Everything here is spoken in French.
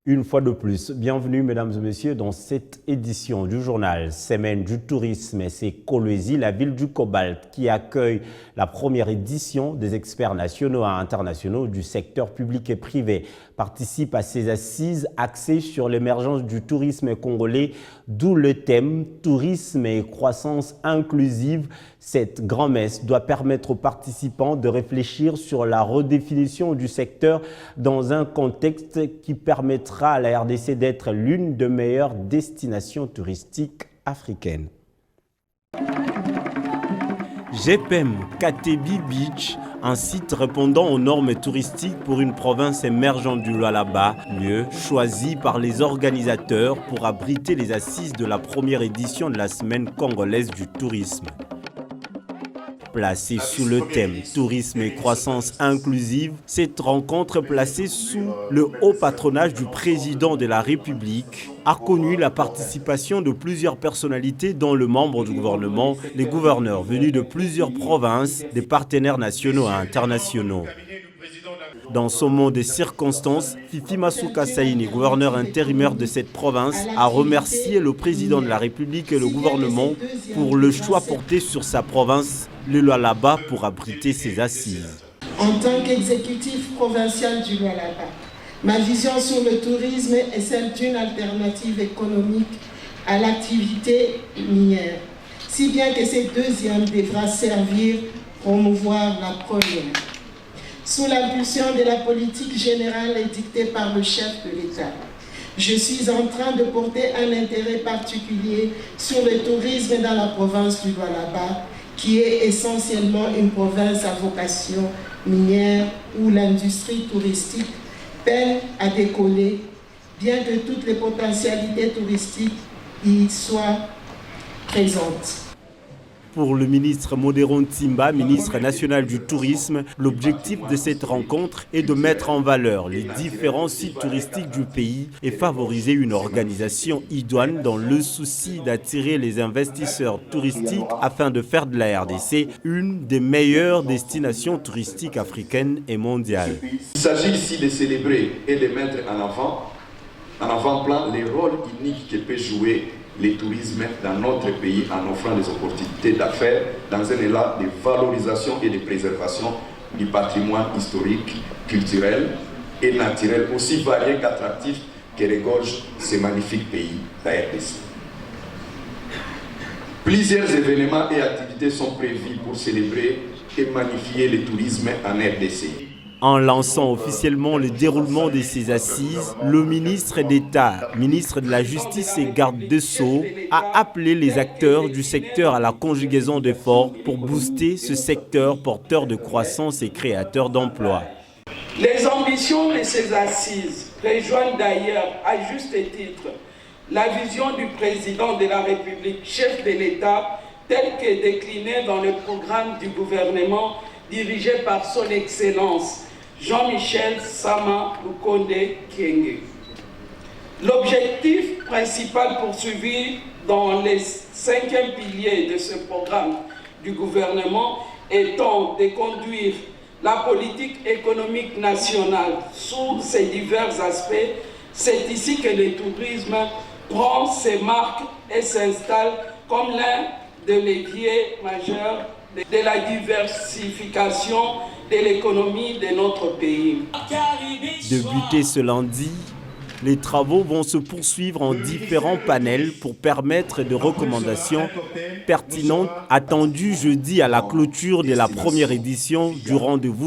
Une fois de plus, bienvenue mesdames et messieurs dans cette édition du journal Semaine du tourisme. C'est Kolwezi, la ville du Cobalt, qui accueille la première édition des experts nationaux et internationaux du secteur public et privé. Participe à ces assises axées sur l'émergence du tourisme congolais, d'où le thème Tourisme et croissance inclusive. Cette grand-messe doit permettre aux participants de réfléchir sur la redéfinition du secteur dans un contexte qui permettra à la RDC d'être l'une des meilleures destinations touristiques africaines. GPM Katebi Beach, un site répondant aux normes touristiques pour une province émergente du Lualaba, lieu choisi par les organisateurs pour abriter les assises de la première édition de la Semaine congolaise du tourisme. Placée sous le thème Tourisme et croissance inclusive, cette rencontre placée sous le haut patronage du président de la République a connu la participation de plusieurs personnalités dont le membre du gouvernement, les gouverneurs venus de plusieurs provinces, des partenaires nationaux et internationaux. Dans ce moment de circonstances, Fifi Masuka Saini, gouverneur intérimaire de cette province, a remercié le président de la République et le gouvernement pour le choix porté sur sa province, le Lualaba, pour abriter ses assises. En tant qu'exécutif provincial du Lualaba, ma vision sur le tourisme est celle d'une alternative économique à l'activité minière, si bien que cette deuxième devra servir promouvoir la première. Sous l'impulsion de la politique générale édictée par le chef de l'État, je suis en train de porter un intérêt particulier sur le tourisme dans la province du Lualaba, qui est essentiellement une province à vocation minière où l'industrie touristique peine à décoller, bien que toutes les potentialités touristiques y soient présentes. Pour le ministre Modéron Timba, ministre national du tourisme, l'objectif de cette rencontre est de mettre en valeur les différents sites touristiques du pays et favoriser une organisation idoine dans le souci d'attirer les investisseurs touristiques afin de faire de la RDC une des meilleures destinations touristiques africaines et mondiales. Il s'agit ici de célébrer et de mettre en avant-plan les rôles uniques que peut jouer le tourisme dans notre pays en offrant des opportunités d'affaires dans un élan de valorisation et de préservation du patrimoine historique, culturel et naturel aussi varié qu'attractif que regorge ce magnifique pays, la RDC. Plusieurs événements et activités sont prévus pour célébrer et magnifier le tourisme en RDC. En lançant officiellement le déroulement de ces assises, le ministre d'État, ministre de la Justice et garde des Sceaux, a appelé les acteurs du secteur à la conjugaison d'efforts pour booster ce secteur porteur de croissance et créateur d'emplois. Les ambitions de ces assises rejoignent d'ailleurs, à juste titre, la vision du président de la République, chef de l'État, telle que déclinée dans le programme du gouvernement dirigé par son Excellence Jean-Michel Sama Lukonde Kyenge. L'objectif principal poursuivi dans les 5e piliers de ce programme du gouvernement étant de conduire la politique économique nationale sous ses divers aspects, c'est ici que le tourisme prend ses marques et s'installe comme l'un des leviers majeurs de la diversification de l'économie de notre pays. Débuté ce lundi, les travaux vont se poursuivre en différents panels pour permettre des recommandations pertinentes attendues jeudi à la clôture de la première édition du rendez-vous